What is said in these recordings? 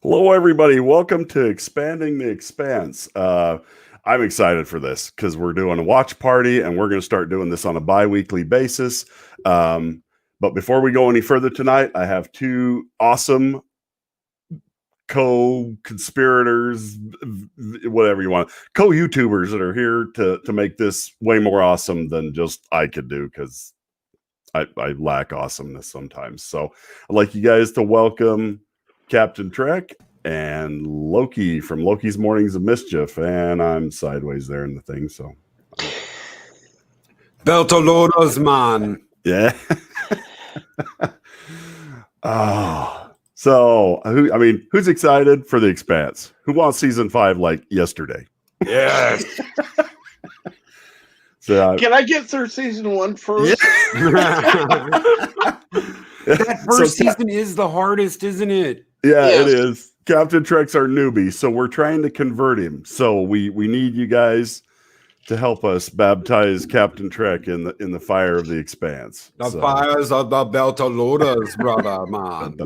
Hello, everybody. Welcome to Expanding the Expanse. I'm excited for this because we're doing a watch party and we're going to start doing this on a bi-weekly basis. But before we go any further tonight, I have two awesome co-conspirators, whatever you want, co-YouTubers that are here to make this way more awesome than just I could do, because I lack awesomeness sometimes. So I'd like you guys to welcome Captain Trek and Loki from Loki's Mornings of Mischief. And I'm sideways there in the thing, so. Beltolodos, man. Yeah. So who's excited for The Expanse? Who wants season 5 like yesterday? Yes. So, can I get through season 1 first? That first season is the hardest, isn't it? Yeah, Yes. It is. Captain Trek's our newbie, so we're trying to convert him. So we need you guys to help us baptize Captain Trek in the fire of the Expanse. The fires of the Beltolodos, brother, man.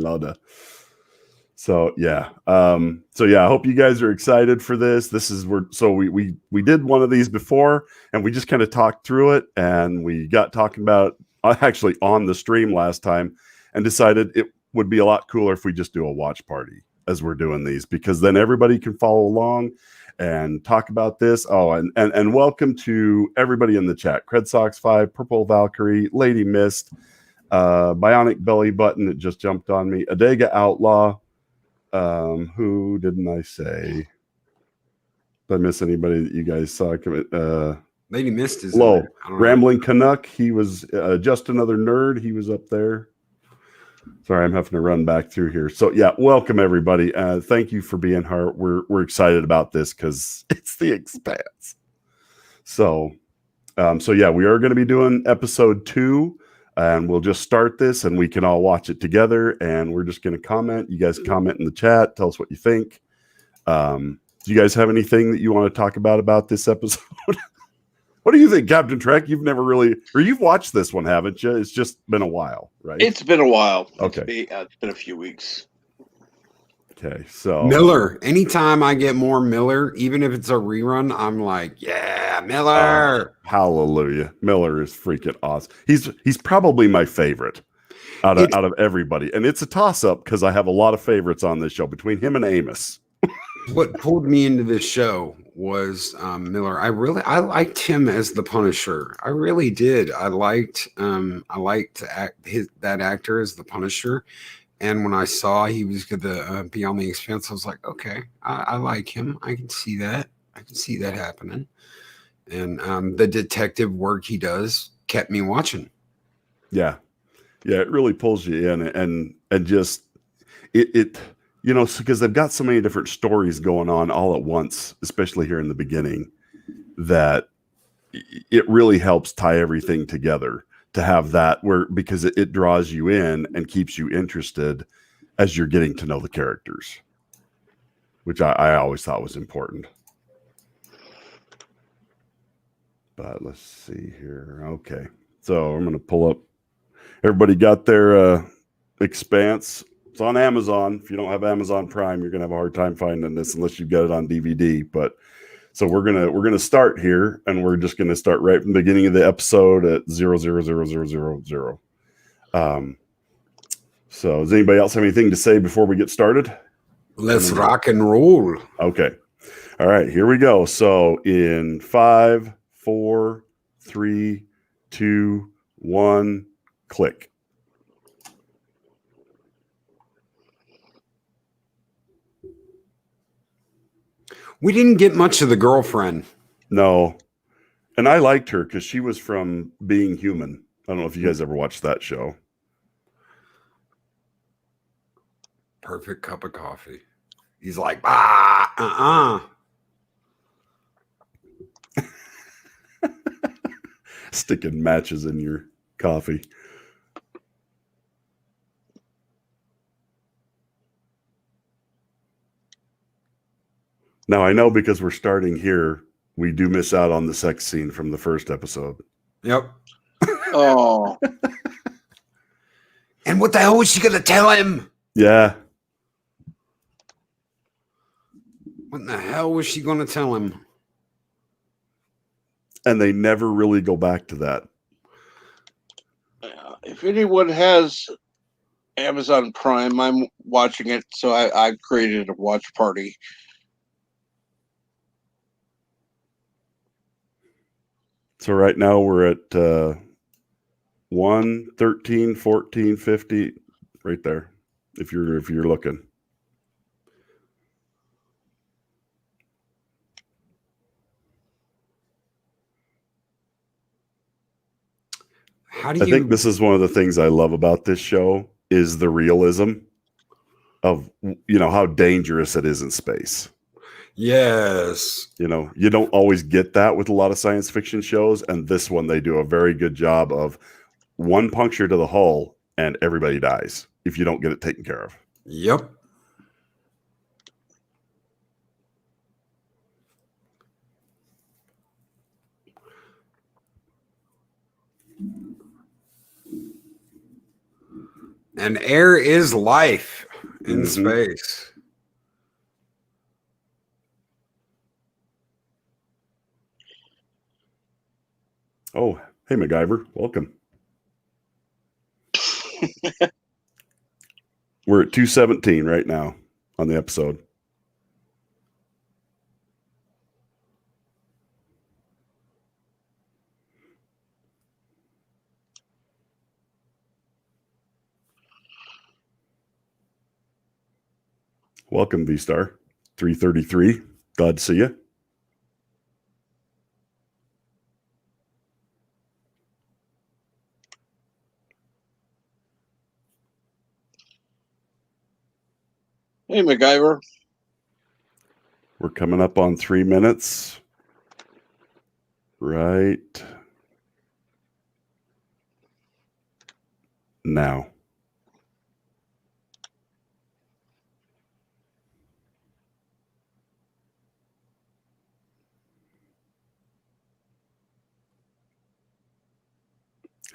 So yeah. I hope you guys are excited for this. We did one of these before and we just kind of talked through it, and we got talking about actually on the stream last time and decided it would be a lot cooler if we just do a watch party as we're doing these, because then everybody can follow along and talk about this. Oh, and welcome to everybody in the chat. Credsox5, Purple Valkyrie, Lady Myst, Bionic Bellybutton, it just jumped on me, Adega Outlaw, who didn't I say? Did I miss anybody that you guys saw? Lady Myst is low. Rambling Canuck, he was just another nerd. He was up there. Sorry, I'm having to run back through here. So yeah, welcome everybody. Thank you for being here. We're excited about this because it's The Expanse. So yeah, we are going to be doing episode 2, and we'll just start this and we can all watch it together. And we're just going to comment. You guys comment in the chat. Tell us what you think. Do you guys have anything that you want to talk about this episode? What do you think, Captain Trek? You've never really, or you've watched this one, haven't you? It's just been a while, right? It's been a while. Okay. It's been a few weeks. Okay, so Miller. Anytime I get more Miller, even if it's a rerun, I'm like, yeah, Miller. Hallelujah. Miller is freaking awesome. He's probably my favorite out of everybody. And it's a toss-up because I have a lot of favorites on this show between him and Amos. What pulled me into this show was Miller. I liked him as the Punisher. I really did. I liked that actor as the Punisher. And when I saw he was going to be on The Expanse, I was like, okay, I like him. I can see that. I can see that happening. And the detective work he does kept me watching. Yeah. Yeah, it really pulls you in, and just it you know, because they've got so many different stories going on all at once, especially here in the beginning, that it really helps tie everything together to have that because it draws you in and keeps you interested as you're getting to know the characters, which I always thought was important. But let's see here. Okay. So I'm going to pull up. Everybody got their Expanse. It's on Amazon. If you don't have Amazon Prime, you're gonna have a hard time finding this unless you've got it on DVD. But so we're gonna start here, and we're just gonna start right from the beginning of the episode at 00000. So does anybody else have anything to say before we get started? Let's rock and roll. Okay. All right, here we go. So in 5, 4, 3, 2, 1, click. We didn't get much of the girlfriend. No. And I liked her because she was from Being Human. I don't know if you guys ever watched that show. Perfect cup of coffee. He's like, ah, Sticking matches in your coffee. Now, I know because we're starting here, we do miss out on the sex scene from the first episode. Yep. Oh. And what the hell was she going to tell him? Yeah. What in the hell was she going to tell him? And they never really go back to that. If anyone has Amazon Prime, I'm watching it, so I created a watch party. So right now we're at 1, 13, 14, 50, right there. If you're looking. How do I you? think this is one of the things I love about this show is the realism of, you know, how dangerous it is in space. Yes. You know, you don't always get that with a lot of science fiction shows, and this one they do a very good job of one puncture to the hull and everybody dies if you don't get it taken care of. Yep. And air is life in space. Oh, hey, MacGyver, welcome. We're at 217 right now on the episode. Welcome, V-Star. 333. Glad to see you. Hey, MacGyver. We're coming up on 3 minutes. Right now.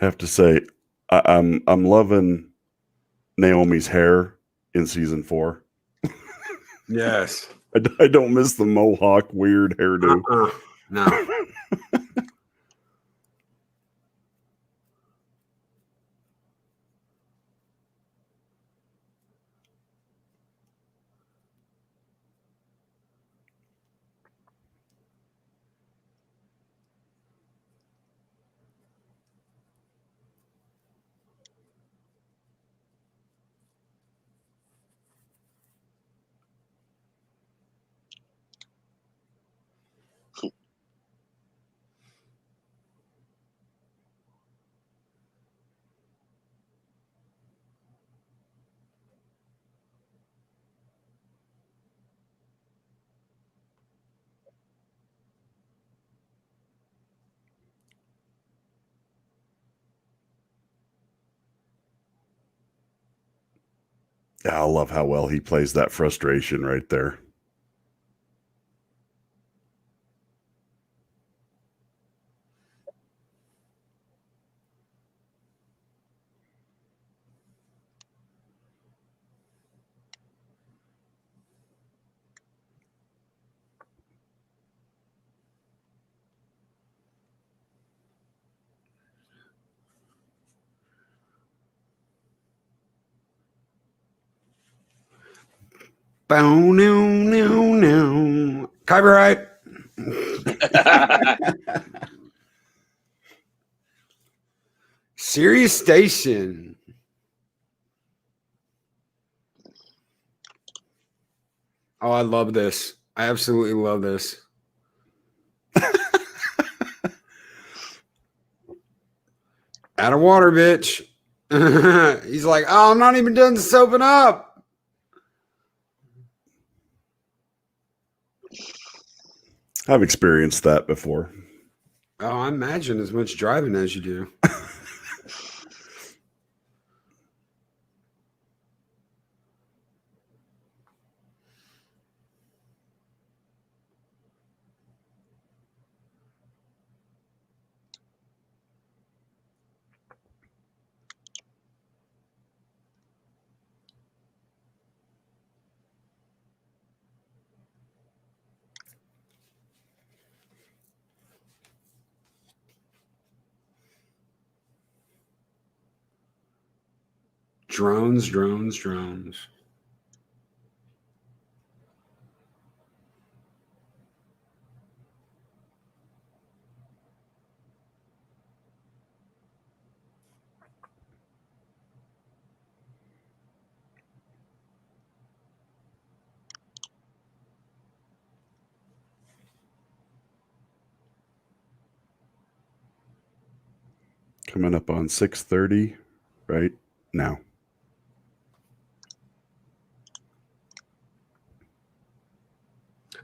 Have to say, I'm loving Naomi's hair in season 4. Yes. I don't miss the mohawk weird hairdo. No. Yeah, I love how well he plays that frustration right there. Bow, no, no, no. Copyright. Sirius Station. Oh, I love this. I absolutely love this. Out of water, bitch. He's like, oh, I'm not even done soaping up. I've experienced that before. Oh, I imagine as much driving as you do. Drones, drones, drones. Coming up on 6:30 right now.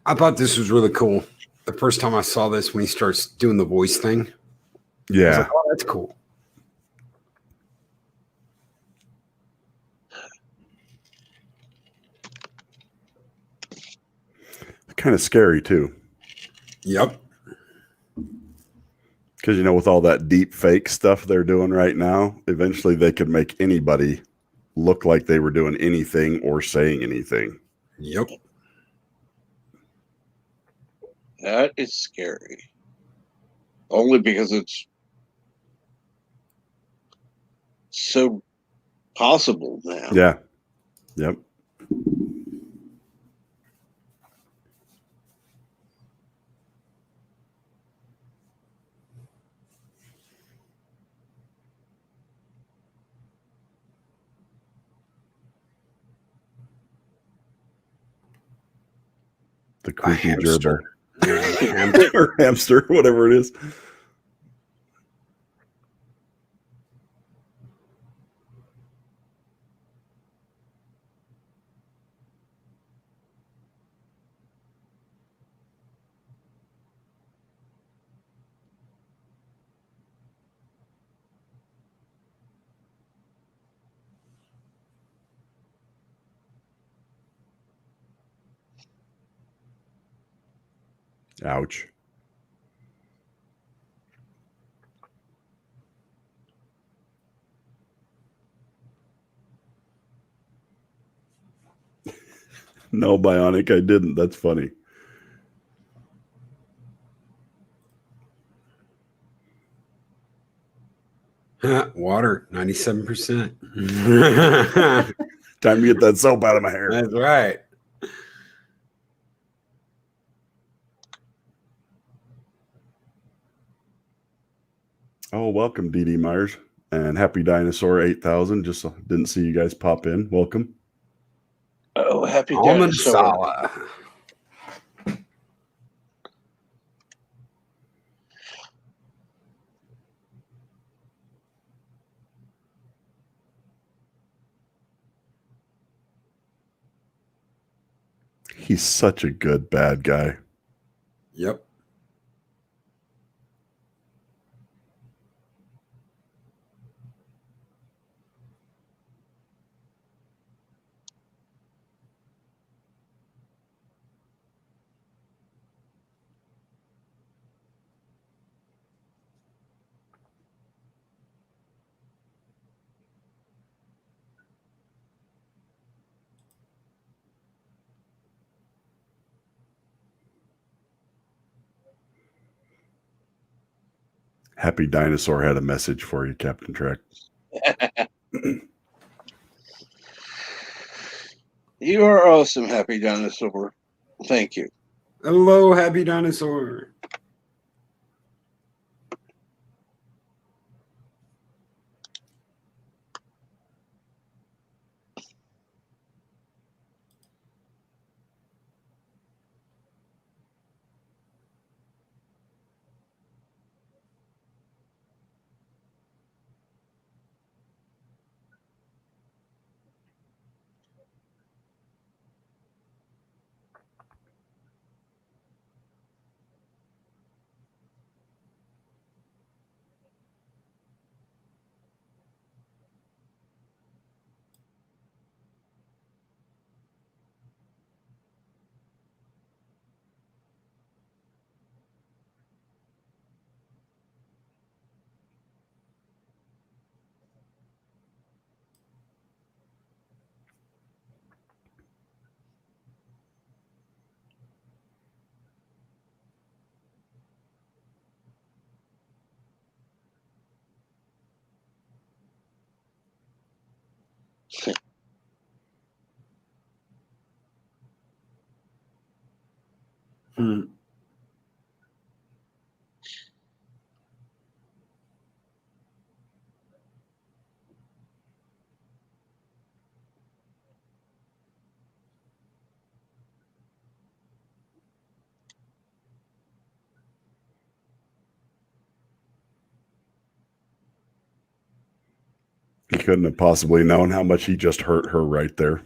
I thought this was really cool. The first time I saw this, when he starts doing the voice thing, I was Yeah. like, oh, that's cool. Kind of scary too. Yep. Because, you know, with all that deep fake stuff they're doing right now, eventually they could make anybody look like they were doing anything or saying anything. Yep. That is scary. Only because it's so possible now. Yeah. Yep. The creepy gerbil. Hamster. Or hamster, whatever it is. Ouch. No, Bionic, I didn't. That's funny. Water, 97%. Time to get that soap out of my hair. That's right. Oh, welcome, DD Myers. And Happy Dinosaur 8000. Just didn't see you guys pop in. Welcome. Oh, happy Almond dinosaur. Sala. He's such a good bad guy. Yep. Happy Dinosaur had a message for you, Captain Trek. You are awesome, happy dinosaur. Thank you. Hello, Happy Dinosaur. Hmm. He couldn't have possibly known how much he just hurt her right there.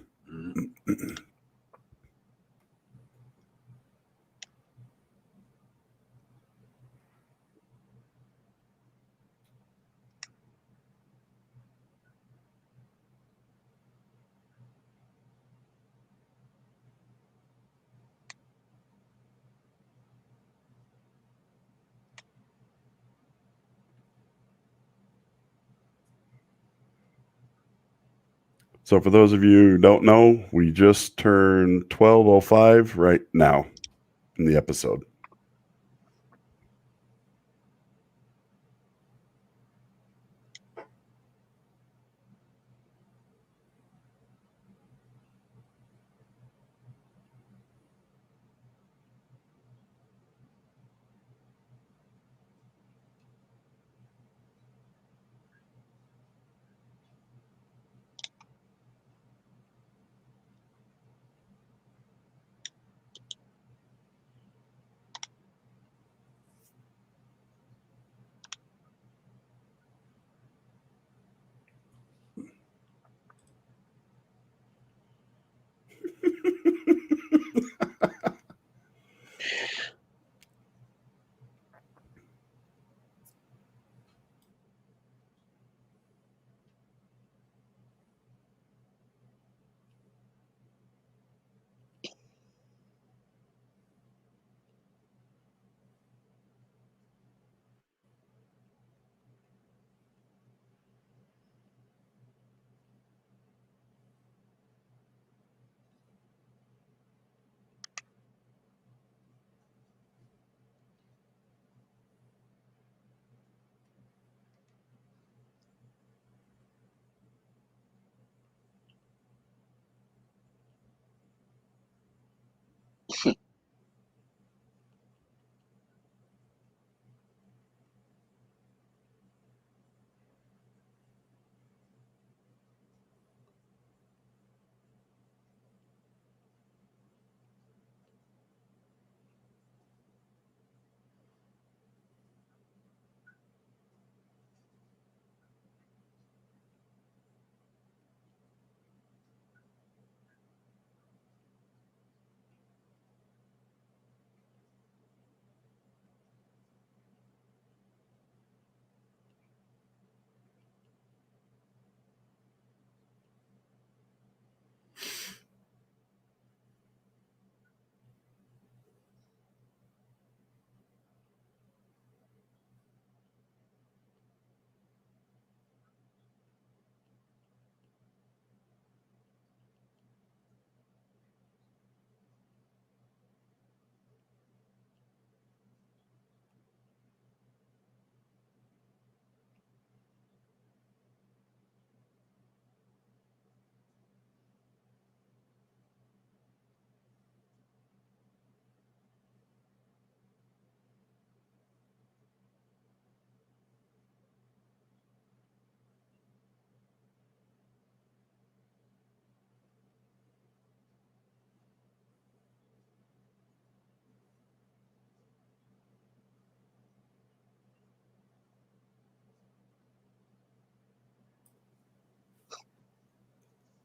So for those of you who don't know, we just turned 12:05 right now in the episode.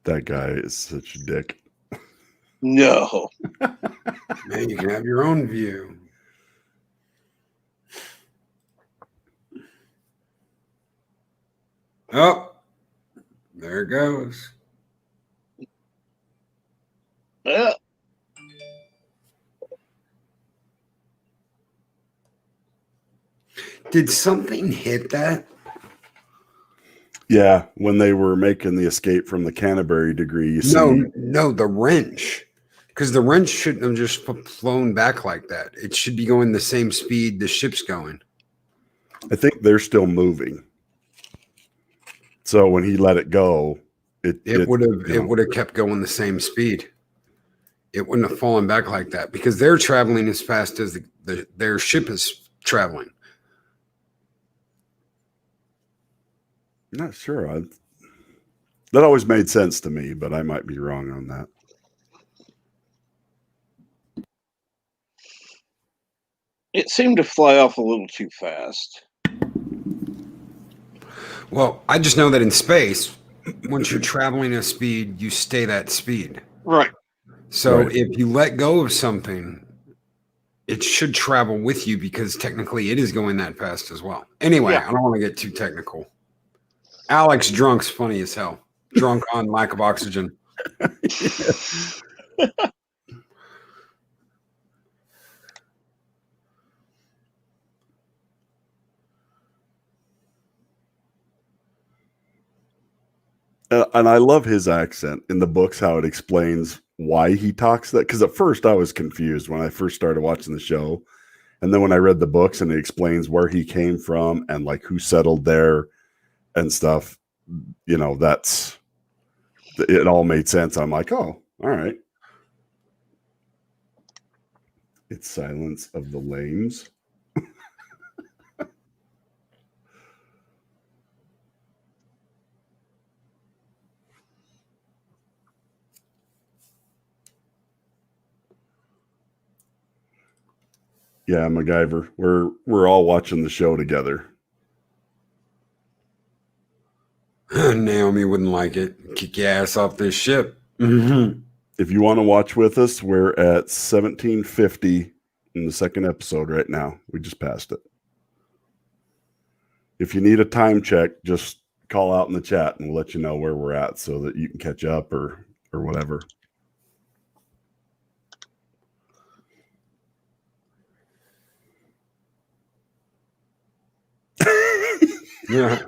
That guy is such a dick. No. Man, you can have your own view. Oh, there it goes. Yeah. Did something hit that? Yeah, when they were making the escape from the Canterbury degree, you see. No, the wrench. Because the wrench shouldn't have just flown back like that. It should be going the same speed the ship's going. I think they're still moving. So when he let it go, It would have kept going the same speed. it wouldn't have fallen back like that because they're traveling as fast as their ship is traveling. Not sure. That always made sense to me, but I might be wrong on that. It seemed to fly off a little too fast. Well, I just know that in space, once you're traveling at speed, you stay that speed. Right. So Right. if you let go of something, it should travel with you because technically it is going that fast as well. Anyway, Yeah. I don't want to get too technical. Alex drunk's funny as hell. Drunk on lack of oxygen. And I love his accent in the books, how it explains why he talks that. Because at first I was confused when I first started watching the show. And then when I read the books and it explains where he came from and like who settled there and stuff, it all made sense. I'm like, oh, all right. It's Silence of the Lambs. Yeah, MacGyver. We're all watching the show together. Naomi wouldn't like it. Kick your ass off this ship. Mm-hmm. If you want to watch with us, we're at 1750 in the second episode right now. We just passed it. If you need a time check, just call out in the chat and we'll let you know where we're at so that you can catch up or whatever. Yeah.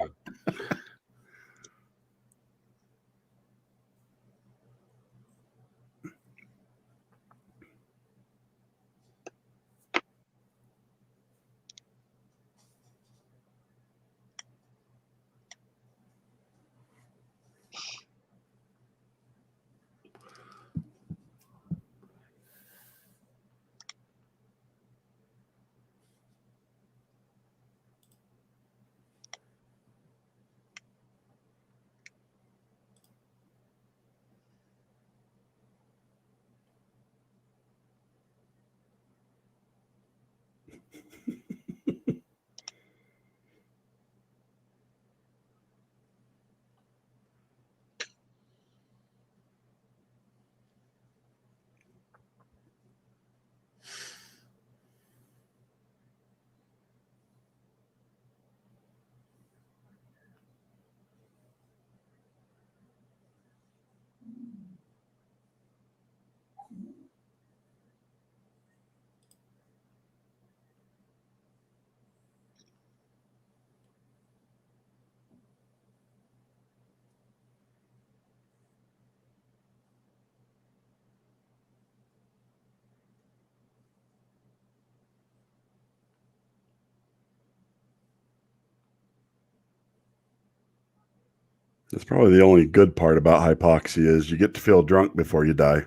That's probably the only good part about hypoxia is you get to feel drunk before you die.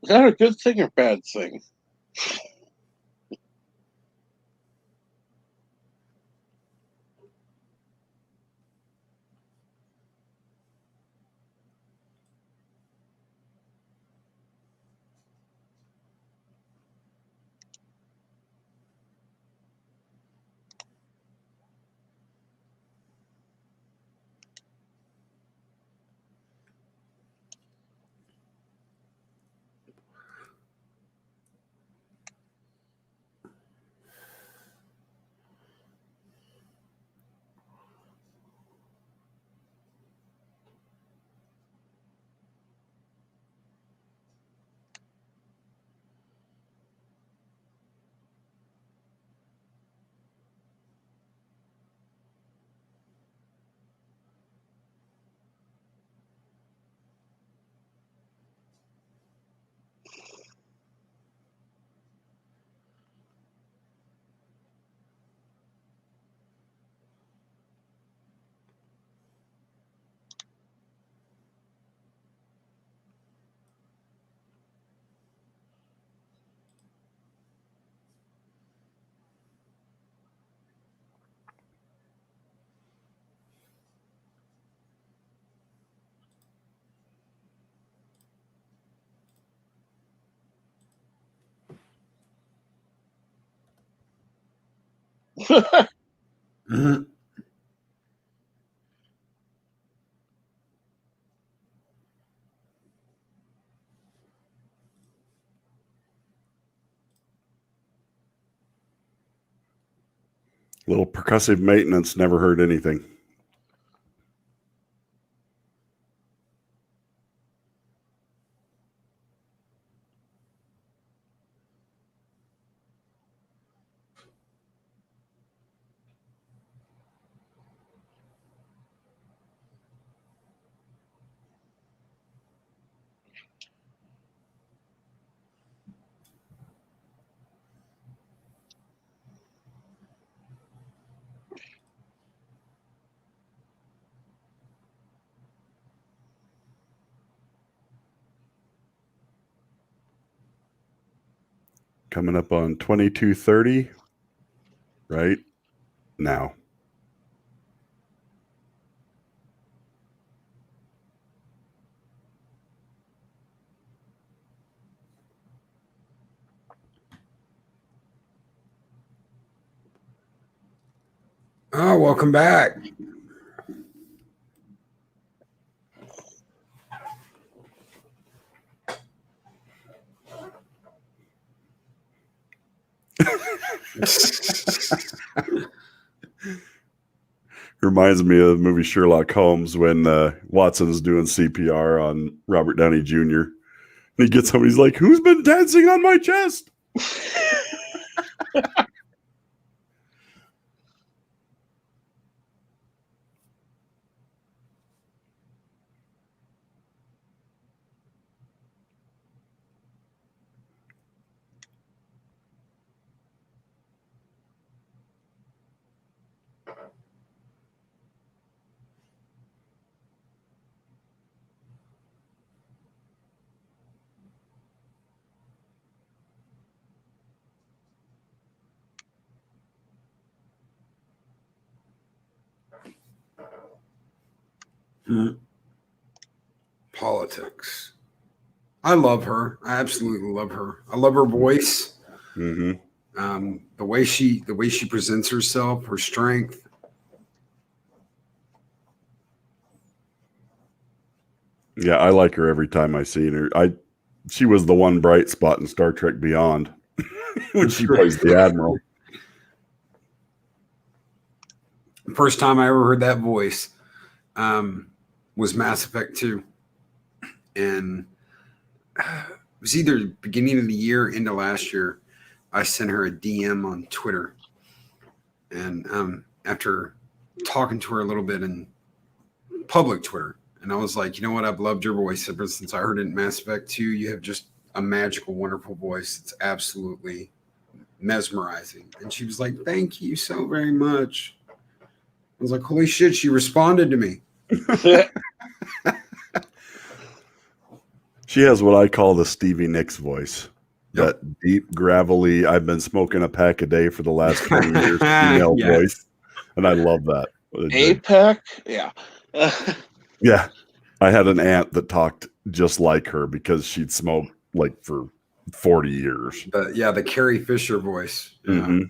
Is that a good thing or bad thing? Mhm. Little percussive maintenance never hurt anything. Coming up on 22:30 right now. Oh, welcome back. Reminds me of the movie Sherlock Holmes when Watson's doing CPR on Robert Downey Jr. And he gets home, he's like, "Who's been dancing on my chest?" Politics. I love her. I absolutely love her. I love her voice. Mm-hmm. The way she presents herself, her strength. Yeah, I like her every time I see her. She was the one bright spot in Star Trek Beyond when she plays the Admiral. First time I ever heard that voice was Mass Effect 2. And it was either beginning of the year into last year. I sent her a DM on Twitter. And after talking to her a little bit in public Twitter, and I was like, you know what? I've loved your voice ever since I heard it in Mass Effect 2. You have just a magical, wonderful voice. It's absolutely mesmerizing. And she was like, thank you so very much. I was like, holy shit, she responded to me. She has what I call the Stevie Nicks voice. Yep. That deep, gravelly, I've been smoking a pack a day for the last 20 years female Yes. voice. And I love that. APEC? Yeah. Yeah. I had an aunt that talked just like her because she'd smoked like for 40 years. The Carrie Fisher voice. Yeah. Mm-hmm.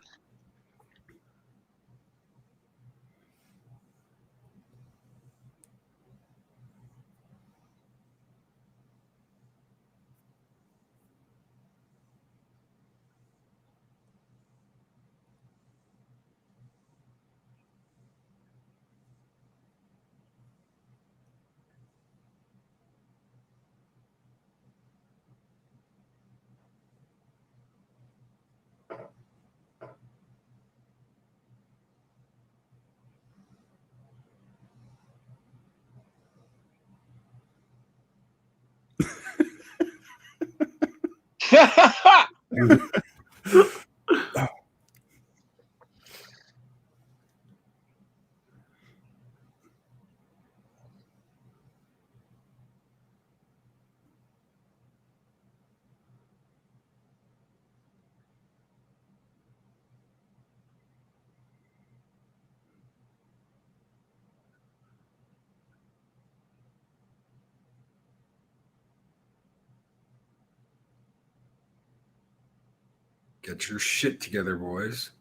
Get your shit together, boys.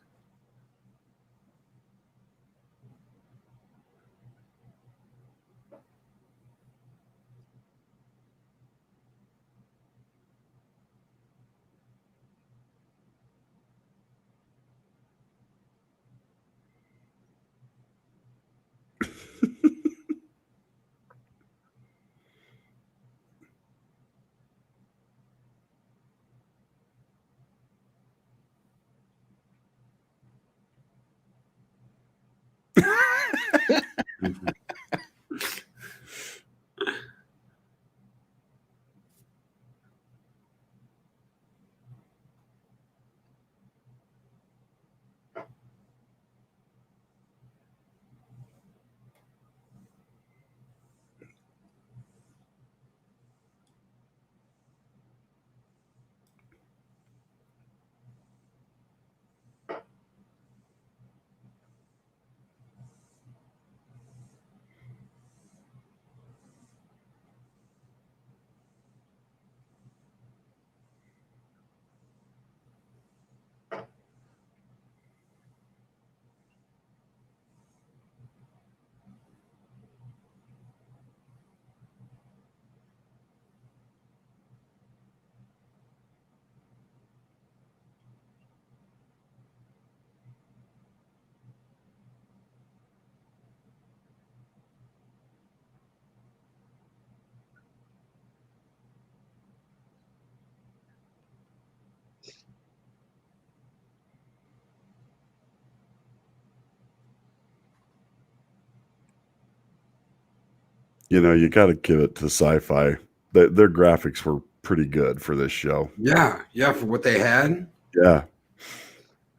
You know, you got to give it to Sci-Fi. Their graphics were pretty good for this show. Yeah, for what they had. Yeah.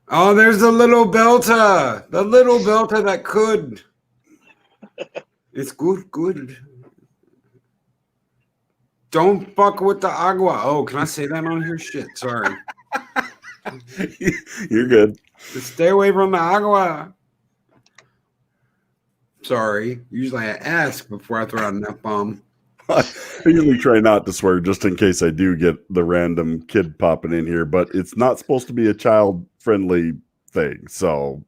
Oh, there's the little Belta. The little Belta that could. It's good. Don't fuck with the agua. Oh, can I say that on here? Shit, sorry. You're good. Just stay away from the agua. Sorry. Usually I ask before I throw out an F-bomb. I usually try not to swear just in case I do get the random kid popping in here, but it's not supposed to be a child-friendly thing, so...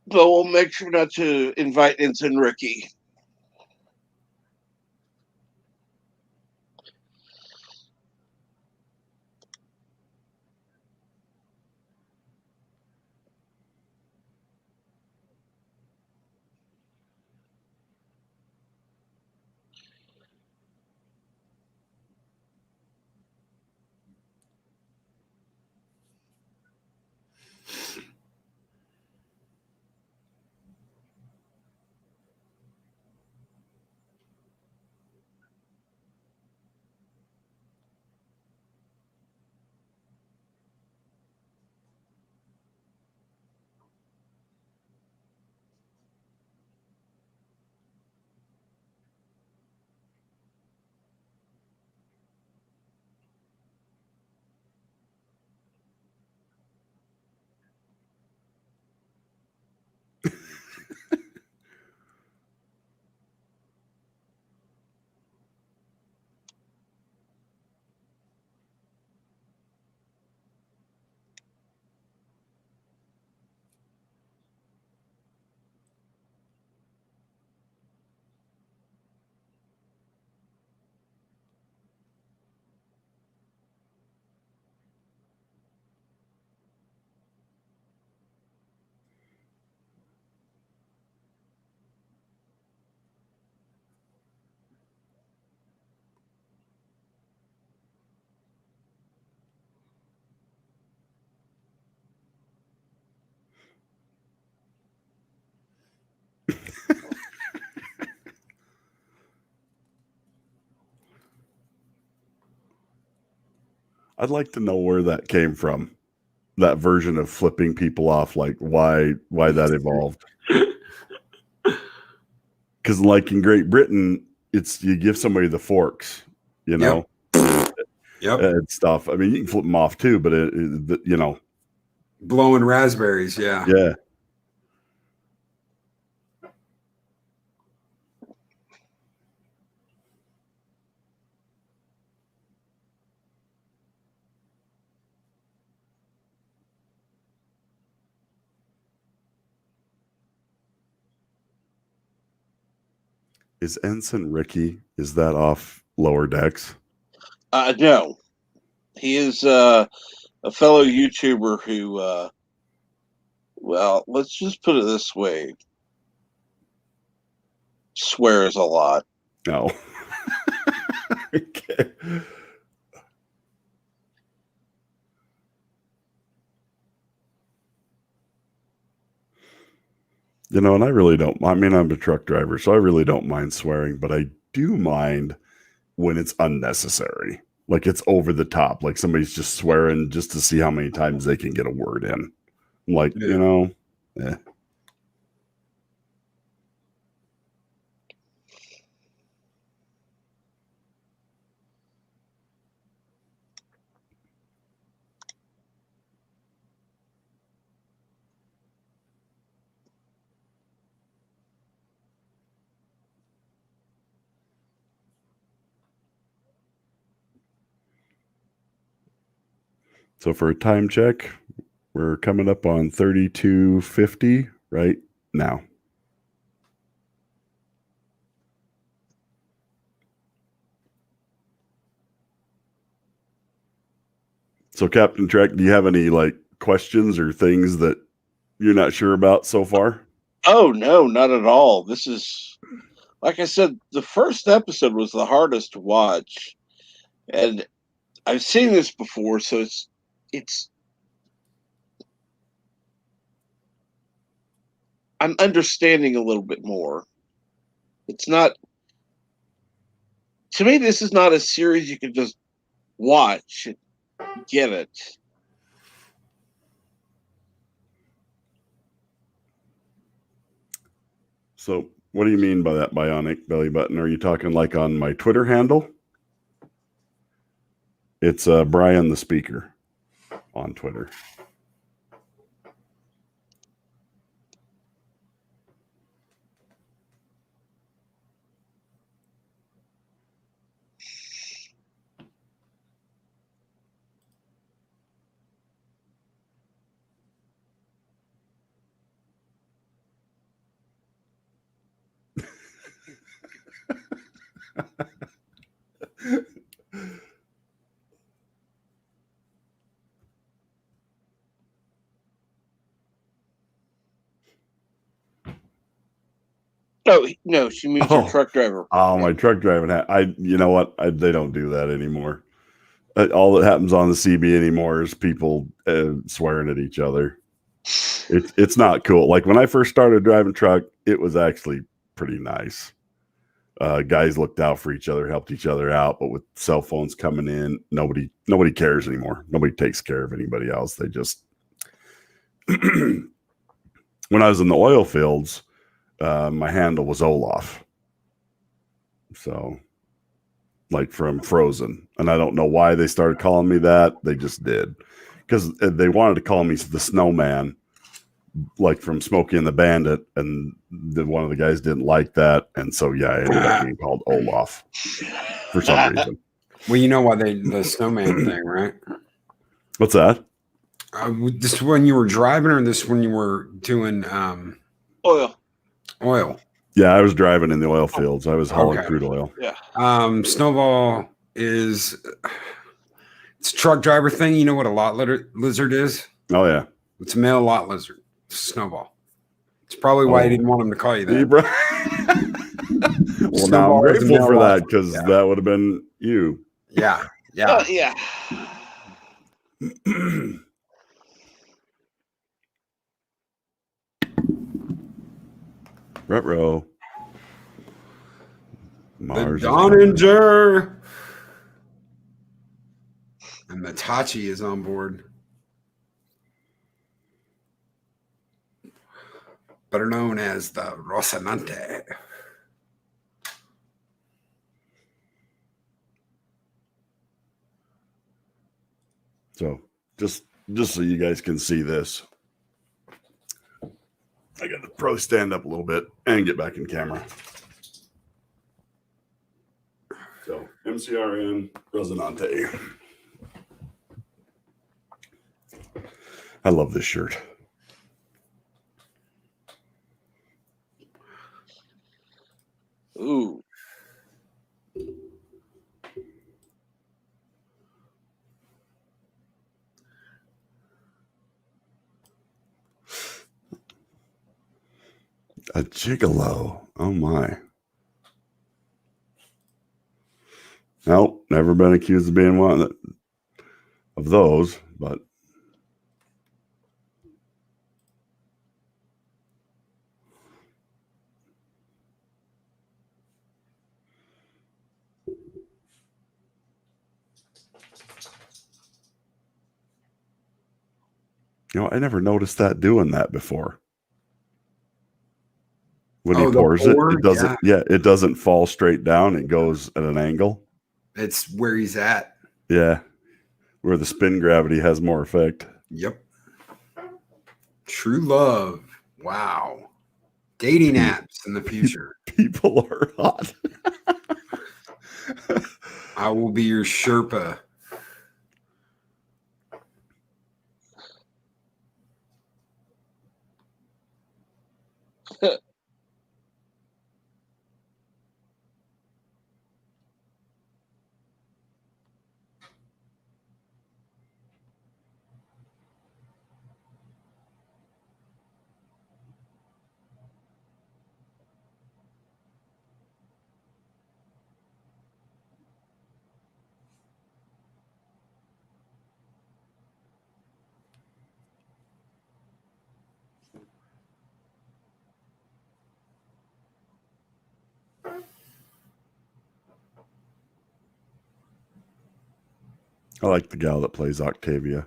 But we'll make sure not to invite Ensign Ricky. I'd like to know where that came from. That version of flipping people off, like why that evolved. Because like in Great Britain, it's you give somebody the forks, you know, Yep. and stuff. I mean, you can flip them off too, but you know, Blowing raspberries, yeah. yeah. Is Ensign Ricky? Is that off Lower Decks? No, he is a a fellow YouTuber who, well, let's just put it this way, swears a lot. No. Okay. You know, and I really don't. I mean, I'm a truck driver, so I really don't mind swearing, but I do mind when it's unnecessary. Like it's over the top. Like somebody's just swearing just to see how many times they can get a word in. Like, Yeah. you know, eh. So for a time check, we're coming up on 32:50 right now. So Captain Trek, do you have any like questions or things that you're not sure about so far? Oh, no, not at all. This is, like I said, the first episode was the hardest to watch. And I've seen this before, so it's, I'm understanding a little bit more. It's not, to me, this is not a series you can just watch and get it. So what do you mean by that, Bionic Bellybutton? Are you talking like on my Twitter handle? It's Brian the Speaker on Twitter. No, no, she means your Oh. truck driver. Oh, my truck driving hat. You know what? They don't do that anymore. All that happens on the CB anymore is people swearing at each other. It's not cool. Like when I first started driving truck, it was actually pretty nice. Guys looked out for each other, helped each other out. But with cell phones coming in, nobody cares anymore. Nobody takes care of anybody else. They just when I was in the oil fields, my handle was Olaf. So like from Frozen. And I don't know why they started calling me that. They just did. Because they wanted to call me the Snowman, like from Smokey and the Bandit. And one of the guys didn't like that. And so, yeah, I ended up being called Olaf for some reason. Well, you know why the snowman thing, right? What's that? This when you were driving, or this when you were doing oil? Yeah, I was driving in the oil fields. I was hauling Okay. crude oil. Yeah. Snowball is it's a truck driver thing. You know what a lot lizard is? Oh, yeah. It's a male lot lizard. It's a snowball. It's probably why he didn't want him to call you that. Well, now I'm grateful for that because that would have been you. Yeah. Yeah. Yeah. Retro. Mars the Donninger. And the Tachi is on board. Better known as the Rocinante. So just so you guys can see this, I got to probably stand up a little bit and get back in camera. So MCRN Rocinante. I love this shirt. Ooh. A gigolo. Oh my. Nope, never been accused of being one of those, but I never noticed that doing that before. When he pours it, it doesn't. Yeah, it doesn't fall straight down. It goes at an angle. It's where he's at. Yeah, where the spin gravity has more effect. Yep. True love. Wow. Dating apps in the future. People are hot. I will be your Sherpa. I like the gal that plays Octavia.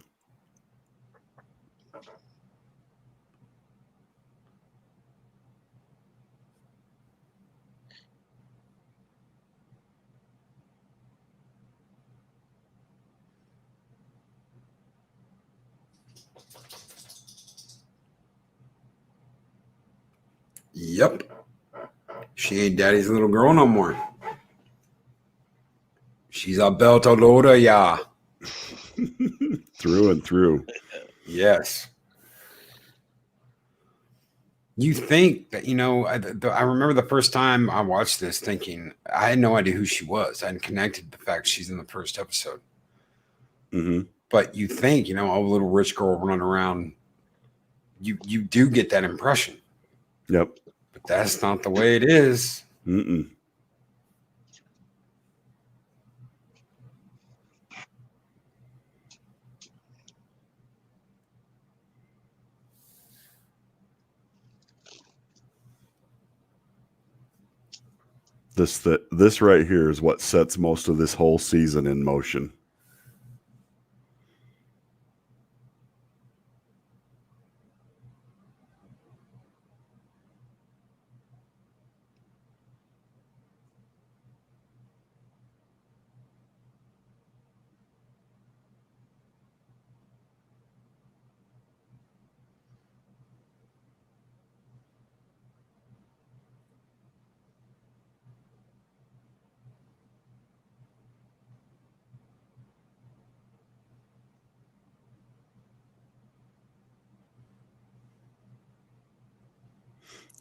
Yep. She ain't daddy's little girl no more. She's a beltalota, yeah. Through and through. Yes. You think that, I remember the first time I watched this thinking, I had no idea who she was. I hadn't connected the fact she's in the first episode. Mm-hmm. But you think, a little rich girl running around, you do get that impression. Yep. But that's not the way it is. Mm-mm. This right here is what sets most of this whole season in motion.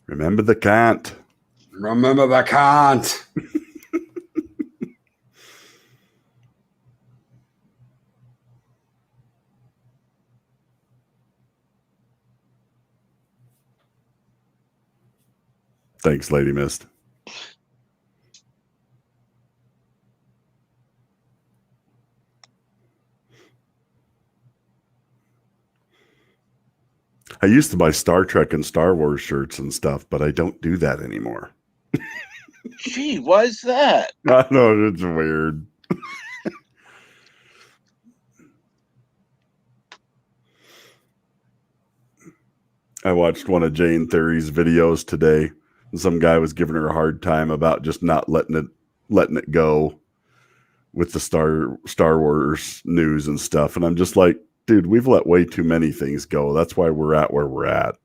Remember the can't. Remember the can't. Thanks, Lady Myst. I used to buy Star Trek and Star Wars shirts and stuff, but I don't do that anymore. Gee, why is that? I know, it's weird. I watched one of Jane Theory's videos today. And some guy was giving her a hard time about just not letting it go with the Star Wars news and stuff. And I'm just like, dude, we've let way too many things go. That's why we're at where we're at.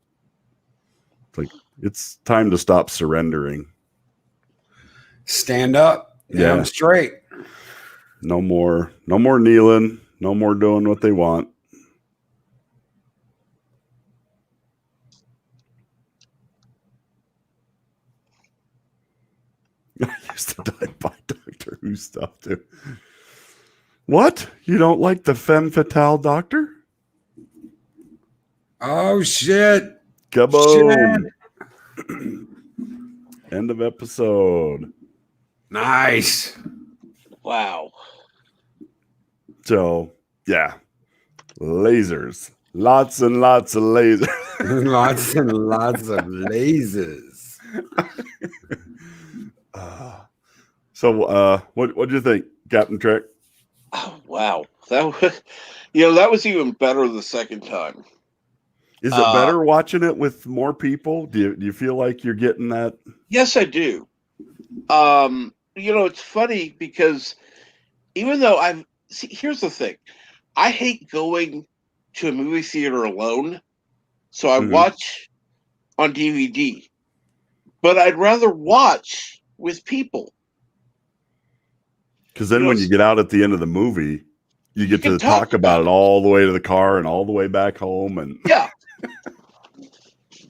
It's time to stop surrendering. Stand up. Yeah, straight. No more kneeling. No more doing what they want. I used to buy Doctor Who stuff too. What? You don't like the femme fatale doctor? Oh shit! Kaboom! End of episode. Nice. Wow. So, yeah. Lasers. Lots and lots of lasers. Lots and lots of lasers. What do you think, Captain Trek? Oh, wow. That was, that was even better the second time. Is it better watching it with more people? Do you feel like you're getting that? Yes, I do. It's funny because even though here's the thing. I hate going to a movie theater alone. So I watch on DVD. But I'd rather watch with people. Because then when you get out at the end of the movie, you get to talk about it all the way to the car and all the way back home. And yeah.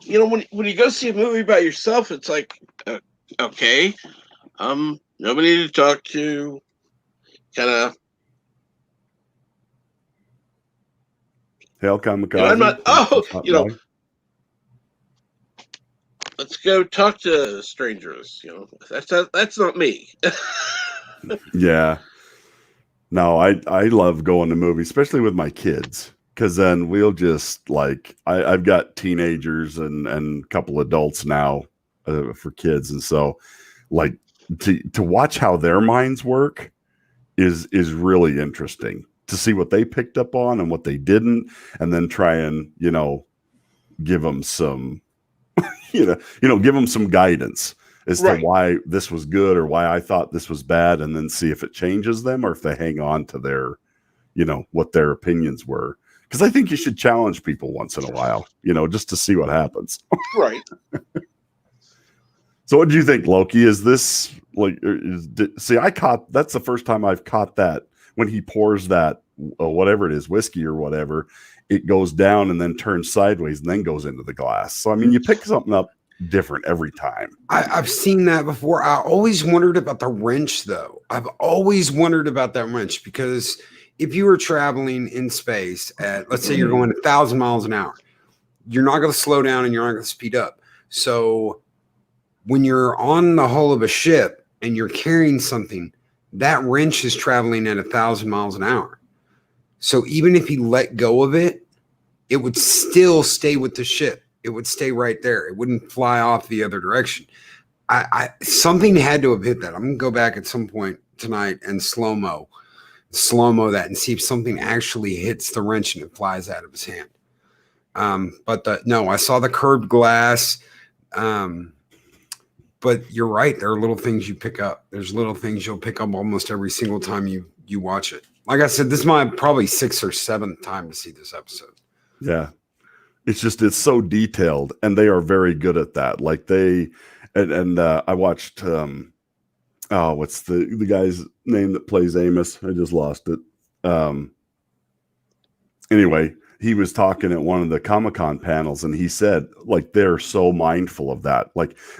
When you go see a movie by yourself, it's like, okay, nobody to talk to, kind of. Hail kamikaze. I'm not. Let's go talk to strangers. That's not me. Yeah. No, I love going to movies, especially with my kids, because then we'll just I've got teenagers and a couple adults now for kids, and so to watch how their minds work is really interesting to see what they picked up on and what they didn't, and then try and give them some give them some guidance as to why this was good or why I thought this was bad, and then see if it changes them or if they hang on to their, what their opinions were. Because I think you should challenge people once in a while, just to see what happens. Right. So what do you think, Loki? Is this that's the first time I've caught that when he pours that, whatever it is, whiskey or whatever, it goes down and then turns sideways and then goes into the glass. So, I mean, you pick something up different every time. I've seen that before. I always wondered about the wrench, though. I've always wondered about that wrench, because if you were traveling in space at, let's say you're going 1,000 miles an hour, you're not going to slow down and you're not going to speed up. So when you're on the hull of a ship and you're carrying something, that wrench is traveling at 1,000 miles an hour. So even if he let go of it, it would still stay with the ship. It would stay right there. It wouldn't fly off the other direction. Something had to have hit that. I'm going to go back at some point tonight and slow-mo that and see if something actually hits the wrench and it flies out of his hand. No, I saw the curved glass. But you're right. There are little things you pick up. There's little things you'll pick up almost every single time you watch it. Like I said, this is my probably 6th or 7th time to see this episode. Yeah. It's so detailed, and they are very good at that. I watched, what's the guy's name that plays Amos? I just lost it. Anyway, he was talking at one of the Comic-Con panels, and he said, they're so mindful of that.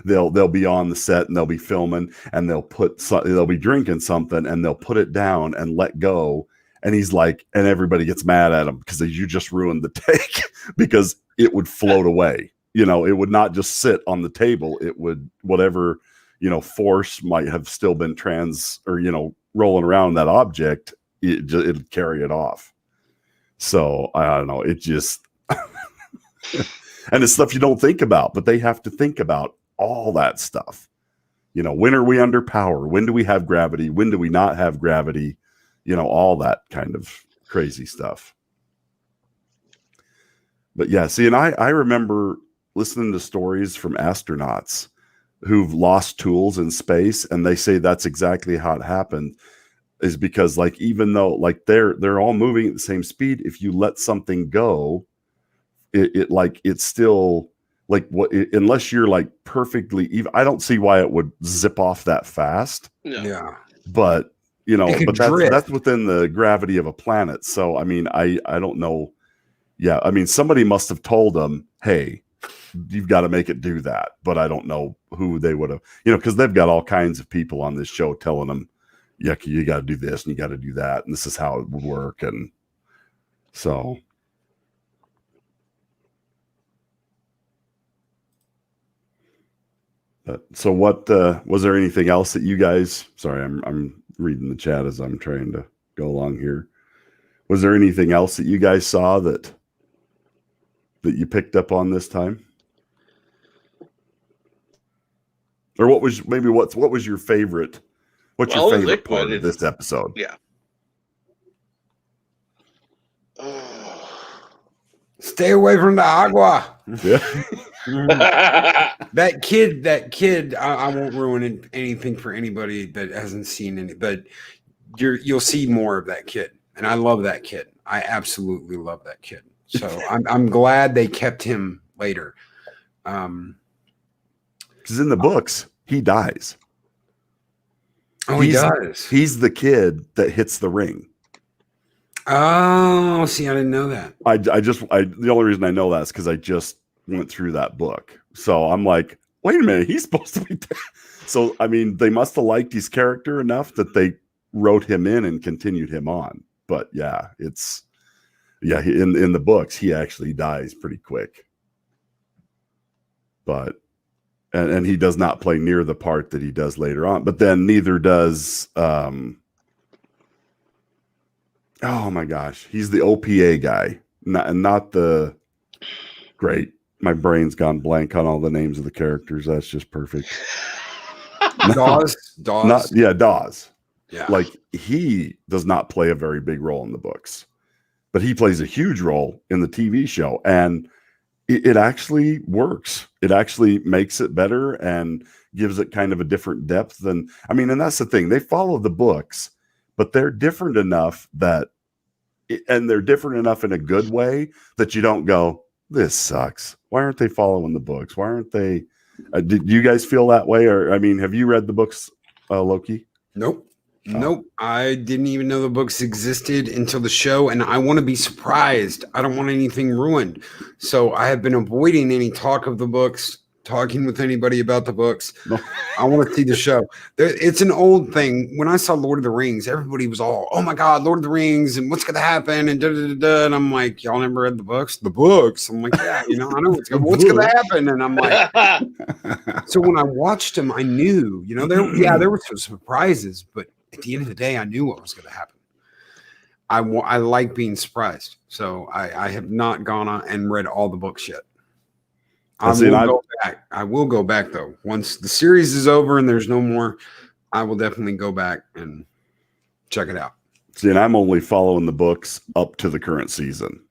They'll be on the set and they'll be filming, and they'll be drinking something and they'll put it down and let go. And he's like, and everybody gets mad at him because you just ruined the take, because it would float away. It would not just sit on the table. It would, whatever, force might have still been rolling around that object, it'd carry it off. So I don't know. It just, and it's stuff you don't think about, but they have to think about all that stuff. When are we under power? When do we have gravity? When do we not have gravity? All that kind of crazy stuff. But yeah, see, and I remember listening to stories from astronauts who've lost tools in space, and they say that's exactly how it happened, is because even though they're all moving at the same speed, if you let something go, it's still unless you're perfectly even. I don't see why it would zip off that fast. Yeah. But but that's within the gravity of a planet. So, I mean, I don't know. Yeah. I mean, somebody must have told them, hey, you've got to make it do that. But I don't know who they would have, because they've got all kinds of people on this show telling them, yeah, you got to do this and you got to do that. And this is how it would work. And so. So what was there anything else that you guys? Sorry, I'm reading the chat as I'm trying to go along here. Was there anything else that you guys saw that you picked up on this time? Or what was your favorite? What's your favorite part of this episode? Yeah. Stay away from the agua. Yeah. That kid. I won't ruin anything for anybody that hasn't seen any, but you'll see more of that kid, and I love that kid. I absolutely love that kid. So I'm glad they kept him later. Because in the books, he dies. Oh, he does. He's the kid that hits the ring. Oh, see, I didn't know that. The only reason I know that is because I just went through that book. So I'm like, wait a minute, he's supposed to be dead. So, I mean, they must have liked his character enough that they wrote him in and continued him on. But yeah, in the books, he actually dies pretty quick. But, and he does not play near the part that he does later on. But then neither does, oh my gosh, he's the OPA guy, not the great. My brain's gone blank on all the names of the characters. That's just perfect. Dawes. Dawes. Yeah. Like, he does not play a very big role in the books, but he plays a huge role in the TV show, and it actually works. It actually makes it better and gives it kind of a different depth than, and that's the thing. They follow the books, but they're different enough and they're different enough in a good way that you don't go, this sucks. Why aren't they following the books? Why aren't they? Did you guys feel that way? Or, have you read the books, Loki? Nope. Nope. I didn't even know the books existed until the show, and I want to be surprised. I don't want anything ruined. So I have been avoiding any talk of the books, talking with anybody about the books. No. I want to see the show. It's an old thing. When I saw Lord of the Rings, everybody was all, oh my God, Lord of the Rings, and what's going to happen? And and I'm like, y'all never read the books? The books. I'm like, yeah, I know what's going to happen. And I'm like, so when I watched them, I knew, there were some surprises, but at the end of the day, I knew what was going to happen. I like being surprised. So I have not gone on and read all the books yet. I will go back though. Once the series is over and there's no more, I will definitely go back and check it out. See, and I'm only following the books up to the current season.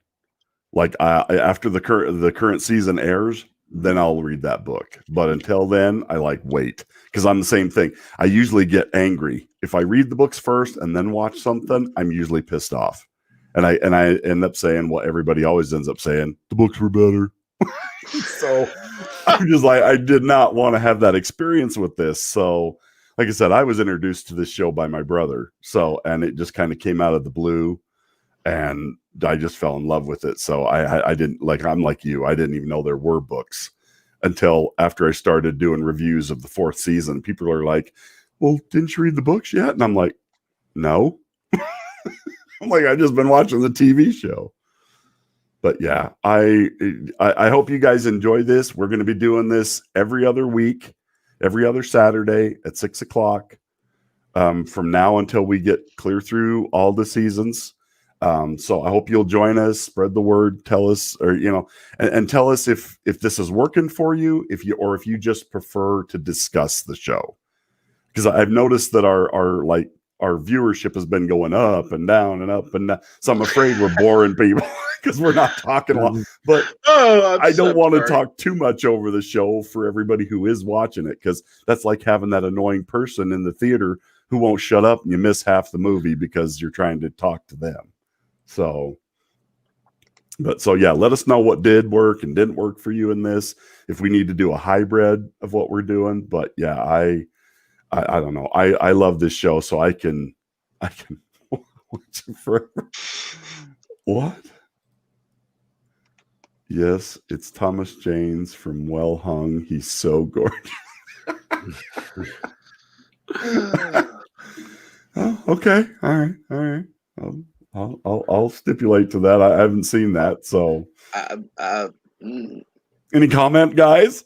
Like, after the current season airs, then I'll read that book. But until then, I wait, because I'm the same thing. I usually get angry if I read the books first and then watch something. I'm usually pissed off, and I end up saying what everybody always ends up saying: the books were better. So I'm just like, I did not want to have that experience with this. So, like I said, I was introduced to this show by my brother. So, and it just kind of came out of the blue, and I just fell in love with it. So I didn't, I'm like you, I didn't even know there were books until after I started doing reviews of the 4th season. People are like, well, didn't you read the books yet? And I'm like, no. I'm like, I've just been watching the TV show. But yeah, I hope you guys enjoy this. We're going to be doing this every other week, every other Saturday at 6:00 from now until we get clear through all the seasons. So I hope you'll join us, spread the word, tell us, or, and tell us if this is working for you, if you just prefer to discuss the show. Because I've noticed that our viewership has been going up and down and up and down. So I'm afraid we're boring people because we're not talking a lot. But I don't want to talk too much over the show for everybody who is watching it, because that's like having that annoying person in the theater who won't shut up and you miss half the movie because you're trying to talk to them. So yeah, let us know what did work and didn't work for you in this, if we need to do a hybrid of what we're doing. But yeah, I don't know. I love this show, so I can watch it forever. What? Yes, it's Thomas Janes from Well Hung. He's so gorgeous. Oh, okay. All right. I'll stipulate to that. I haven't seen that, so. Any comment, guys?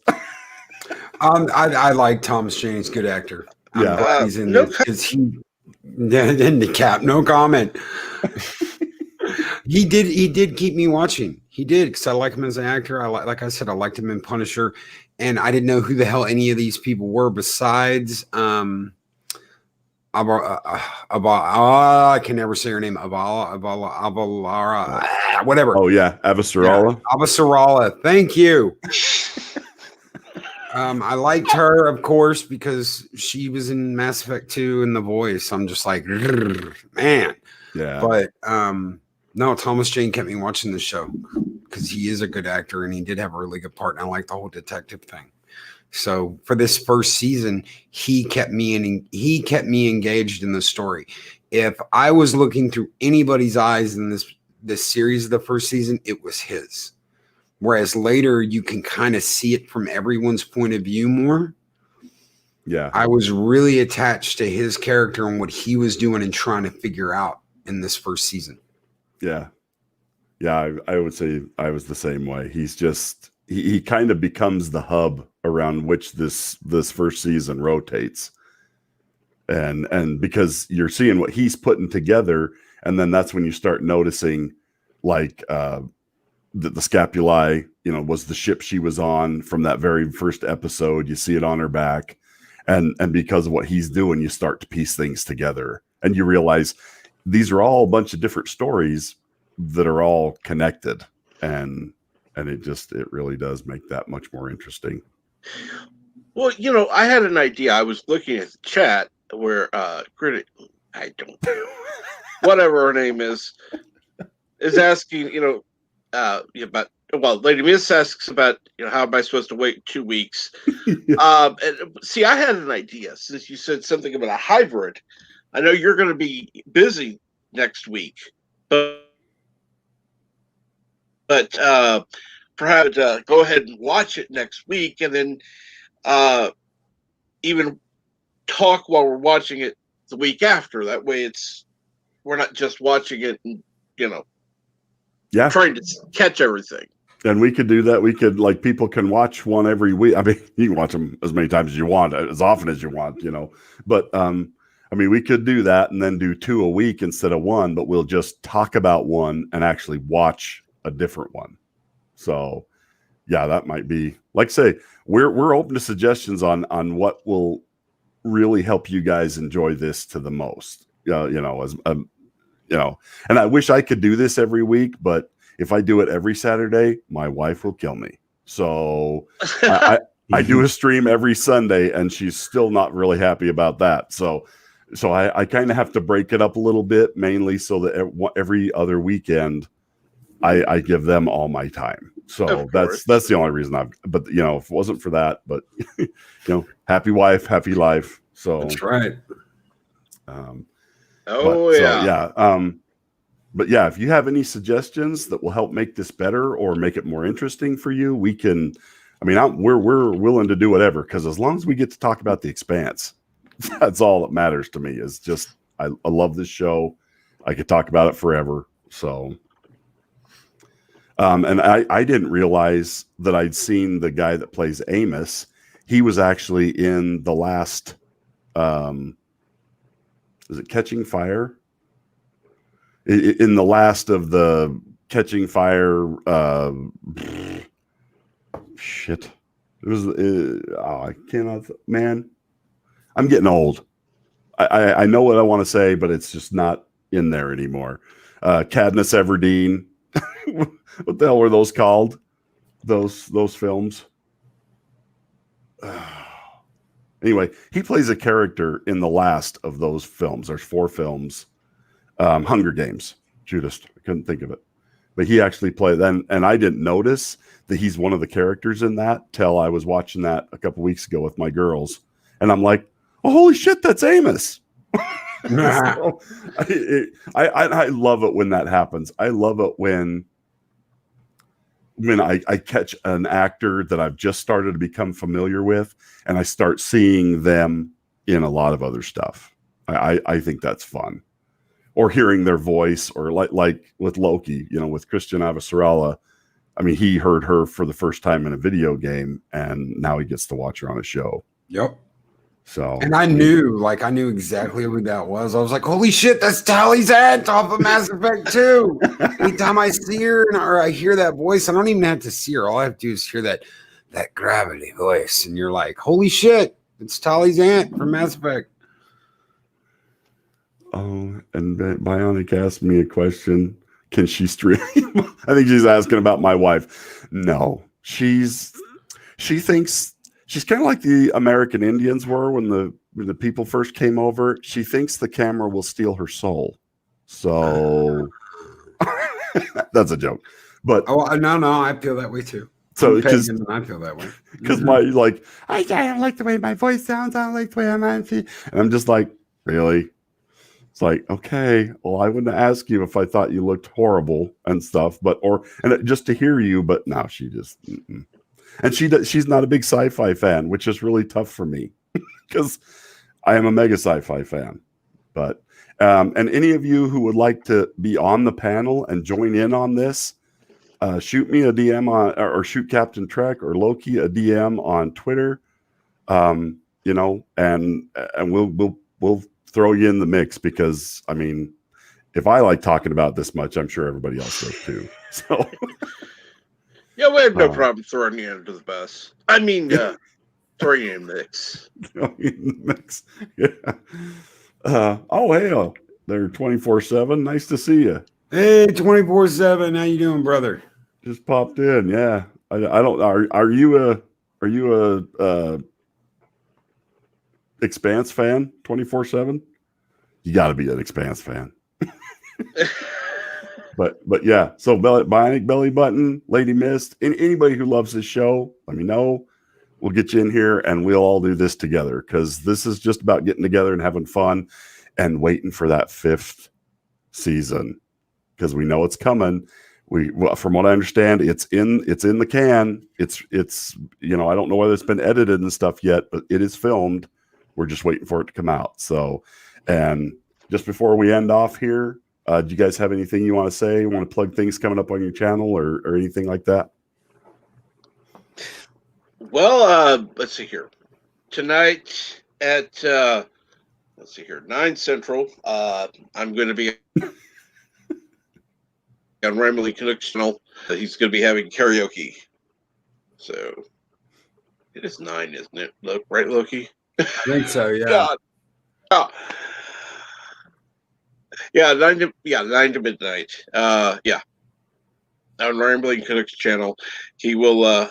I like Thomas Jane. He's a good actor. I'm Yeah. glad he's in No this because he in the cap. No comment. He did keep me watching. He did because I like him as an actor. Like I said, I liked him in Punisher, and I didn't know who the hell any of these people were besides I can never say her name. Avalara, whatever. Oh yeah, Avasarala. Avasarala. Thank you. I liked her, of course, because she was in Mass Effect 2 and The Voice. I'm just like, man. Yeah. But no, Thomas Jane kept me watching the show because he is a good actor and he did have a really good part. And I like the whole detective thing. So for this first season, he kept me engaged in the story. If I was looking through anybody's eyes in this series of the first season, it was his. Whereas later you can kind of see it from everyone's point of view more. Yeah. I was really attached to his character and what he was doing and trying to figure out in this first season. Yeah. Yeah. I would say I was the same way. He's just, he kind of becomes the hub around which this first season rotates. And because you're seeing what he's putting together, and then that's when you start noticing like the scapulae, was the ship she was on from that very first episode. You see it on her back. And because of what he's doing, you start to piece things together and you realize these are all a bunch of different stories that are all connected. And it really does make that much more interesting. Well, I had an idea. I was looking at the chat where whatever her name is asking, about, Lady Myst asks about, how am I supposed to wait 2 weeks? Yeah. And see, I had an idea since you said something about a hybrid. I know you're going to be busy next week, but perhaps go ahead and watch it next week, and then even talk while we're watching it the week after. That way, we're not just watching it and Yeah. trying to catch everything. And we could do that. We could, like, people can watch one every week. I mean, you can watch them as many times as you want, as often as you want, But we could do that and then do 2 a week instead of 1. But we'll just talk about one and actually watch a different one. So, yeah, that might be, like I say, we're open to suggestions on what will really help you guys enjoy this to the most. And I wish I could do this every week, but if I do it every Saturday, my wife will kill me. So I do a stream every Sunday, and she's still not really happy about that. So I kind of have to break it up a little bit, mainly so that every other weekend I give them all my time. So that's the only reason but if it wasn't for that, but happy wife, happy life. So that's right. But yeah, if you have any suggestions that will help make this better or make it more interesting for you, we can. We're willing to do whatever, because as long as we get to talk about the Expanse, that's all that matters to me. Is just I love this show. I could talk about it forever. So, and I didn't realize that I'd seen the guy that plays Amos. He was actually in the last. Is it Catching Fire? In the last of the Catching Fire, shit. It was. I cannot. Man, I'm getting old. I know what I want to say, but it's just not in there anymore. Katniss Everdeen. What the hell were those called? Those films. Anyway, he plays a character in the last of those films. There's 4 films. Hunger Games. Judas. I couldn't think of it. But he actually played then, and I didn't notice that he's one of the characters in that till I was watching that a couple weeks ago with my girls. And I'm like, oh, holy shit, that's Amos. So, I love it when that happens. I love it when I catch an actor that I've just started to become familiar with, and I start seeing them in a lot of other stuff. I think that's fun. Or hearing their voice, or like with Loki, with Christian Avasarala. I mean, he heard her for the first time in a video game, and now he gets to watch her on a show. Yep. So, and I knew exactly who that was. I was like, holy shit, that's Tally's aunt off of Mass Effect 2. Anytime I see her or I hear that voice, I don't even have to see her. All I have to do is hear that gravity voice. And you're like, holy shit, it's Tally's aunt from Mass Effect. Oh, and Bionic asked me a question. Can she stream? I think she's asking about my wife. No, she thinks she's kind of like the American Indians were when the people first came over. She thinks the camera will steal her soul. So that's a joke. But no, I feel that way too. So because I feel that way. Because my I don't like the way my voice sounds. I don't like the way I'm on. And I'm just like, really? It's like, okay, well, I wouldn't ask you if I thought you looked horrible and stuff, and just to hear you. But now she just, and she's not a big sci-fi fan, which is really tough for me because I am a mega sci-fi fan. But and any of you who would like to be on the panel and join in on this, shoot me a DM or shoot Captain Trek or Loki a DM on Twitter. And we'll throw you in the mix because, I mean, if I like talking about this much, I'm sure everybody else does too. So, yeah, we have no problem throwing you into the bus. I mean, throwing you in the mix. Yeah. Oh, hey, they're 24/7. Nice to see you. Hey, 24/7. How you doing, brother? Just popped in. Yeah, I don't. Are you a Expanse fan 24/7? You got to be an Expanse fan. but yeah, so Bionic Bellybutton, Lady Myst, anybody who loves this show, let me know. We'll get you in here and we'll all do this together because this is just about getting together and having fun and waiting for that 5th season because we know it's coming. From what I understand, it's in the can. It's I don't know whether it's been edited and stuff yet, but it is filmed. We're just waiting for it to come out. So, and just before we end off here, do you guys have anything you want to say? You want to plug things coming up on your channel or anything like that? Well, let's see here. Tonight at 9 Central, I'm going to be on Rambling Canuck's channel. He's going to be having karaoke. So it is 9, isn't it? Right, Loki? I think so, yeah. God. Oh. Yeah, 9 to midnight. Yeah. On Rambling Canuck's channel. He will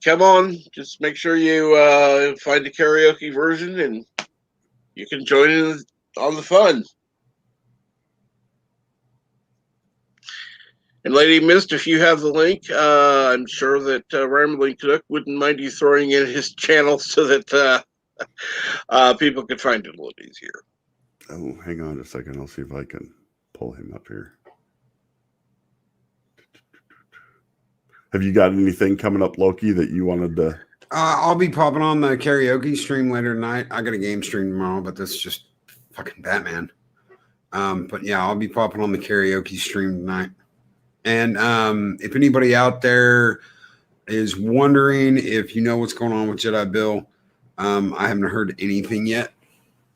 come on. Just make sure you find the karaoke version and you can join in on the fun. And Lady Myst, if you have the link, I'm sure that Rambling Canuck wouldn't mind you throwing in his channel so that people could find it a little easier. Oh, hang on a second. I'll see if I can pull him up here. Have you got anything coming up, Loki, that you wanted to? I'll be popping on the karaoke stream later tonight. I got a game stream tomorrow, but this is just fucking Batman. But yeah, I'll be popping on the karaoke stream tonight. And if anybody out there is wondering if you know what's going on with Jedi Bill, I haven't heard anything yet.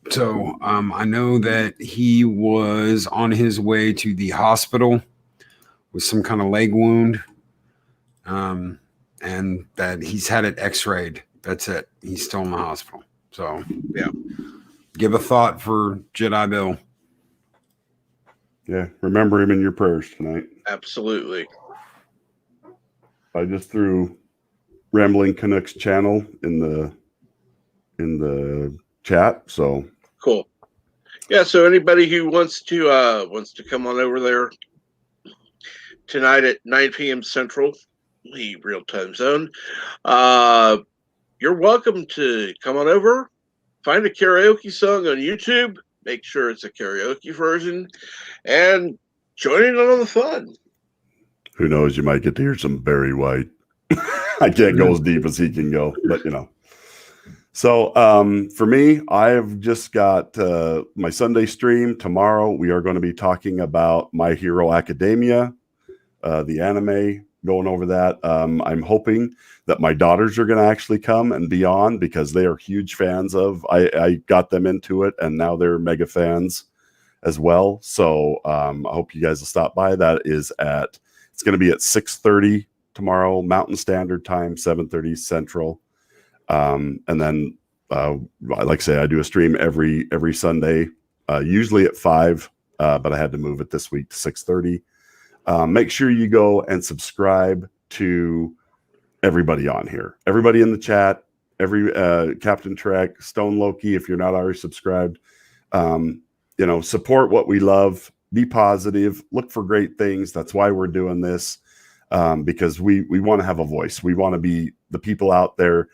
So I know that he was on his way to the hospital with some kind of leg wound. And that he's had it x-rayed. That's it. He's still in the hospital. So yeah, give a thought for Jedi Bill. Yeah, remember him in your prayers tonight. Absolutely. I just threw Rambling Canuck's channel in the chat. So cool. Yeah. So anybody who wants to come on over there tonight at 9 p.m. Central, the real time zone, you're welcome to come on over, find a karaoke song on YouTube, make sure it's a karaoke version, and join in on the fun. Who knows? You might get to hear some Barry White. I can't go as deep as he can go, but So for me, I've just got my Sunday stream tomorrow. We are going to be talking about My Hero Academia. the anime, going over that. I'm hoping that my daughters are going to actually come and be on because they are huge fans of. I got them into it, and now they're mega fans as well. So I hope you guys will stop by. It's going to be at 6:30 tomorrow Mountain Standard Time, 7:30 Central. And then, like I say, I do a stream every Sunday, usually at 5, but I had to move it this week to 6:30. Make sure you go and subscribe to everybody on here, everybody in the chat, every Captain Trek, Stone Loki. If you're not already subscribed, support what we love. Be positive. Look for great things. That's why we're doing this, because we want to have a voice. We want to be the people out there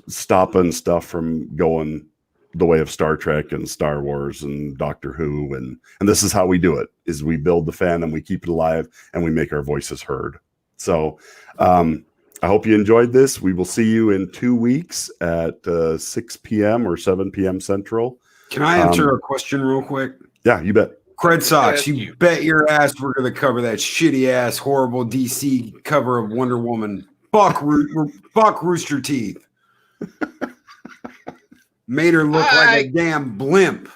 stopping stuff from going the way of Star Trek and Star Wars and Doctor Who, and this is how we do it: is we build the fandom, we keep it alive, and we make our voices heard. So I hope you enjoyed this. We will see you in 2 weeks at 6 p.m. or 7 p.m. Central. Can I answer a question real quick? Yeah, you bet. Cred Sox, you bet your ass we're going to cover that shitty ass, horrible DC cover of Wonder Woman. Fuck Rooster Teeth. Made her look like a damn blimp.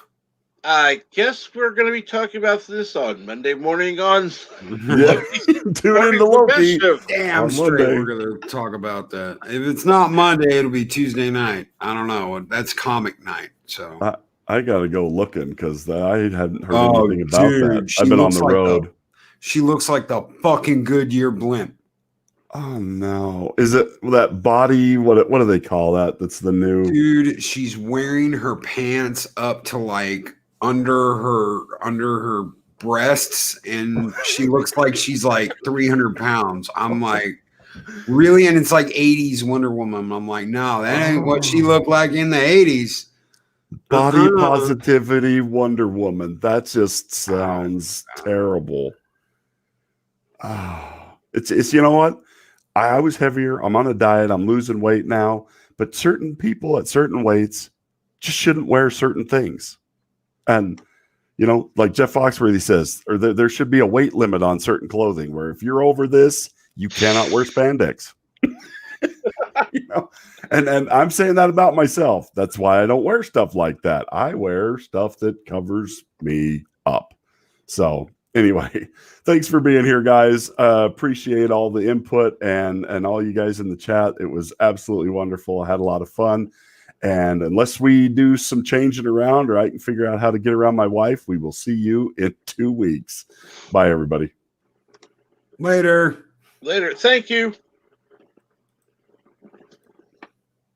I guess we're going to be talking about this on Monday morning on Yeah. Tune into Loki. Damn straight Monday. We're going to talk about that. If it's not Monday, it'll be Tuesday night. I don't know. That's comic night. So I got to go looking because I hadn't heard anything about that. I've been on the road. She looks like the fucking Goodyear blimp. Oh no! Is it that body? What do they call that? That's the new dude. She's wearing her pants up to like under her breasts, and she looks like she's like 300 pounds. I'm like, really? And it's like 80s Wonder Woman. I'm like, no, that ain't what she looked like in the 80s. Body positivity Wonder Woman. That just sounds terrible. It's you know what? I was heavier. I'm on a diet. I'm losing weight now. But certain people at certain weights just shouldn't wear certain things. And, like Jeff Foxworthy says, or there should be a weight limit on certain clothing where if you're over this, you cannot wear spandex. And I'm saying that about myself. That's why I don't wear stuff like that. I wear stuff that covers me up. So anyway, thanks for being here, guys. Appreciate all the input and all you guys in the chat. It was absolutely wonderful. I had a lot of fun. And unless we do some changing around or I can figure out how to get around my wife, we will see you in 2 weeks. Bye, everybody. Later. Thank you.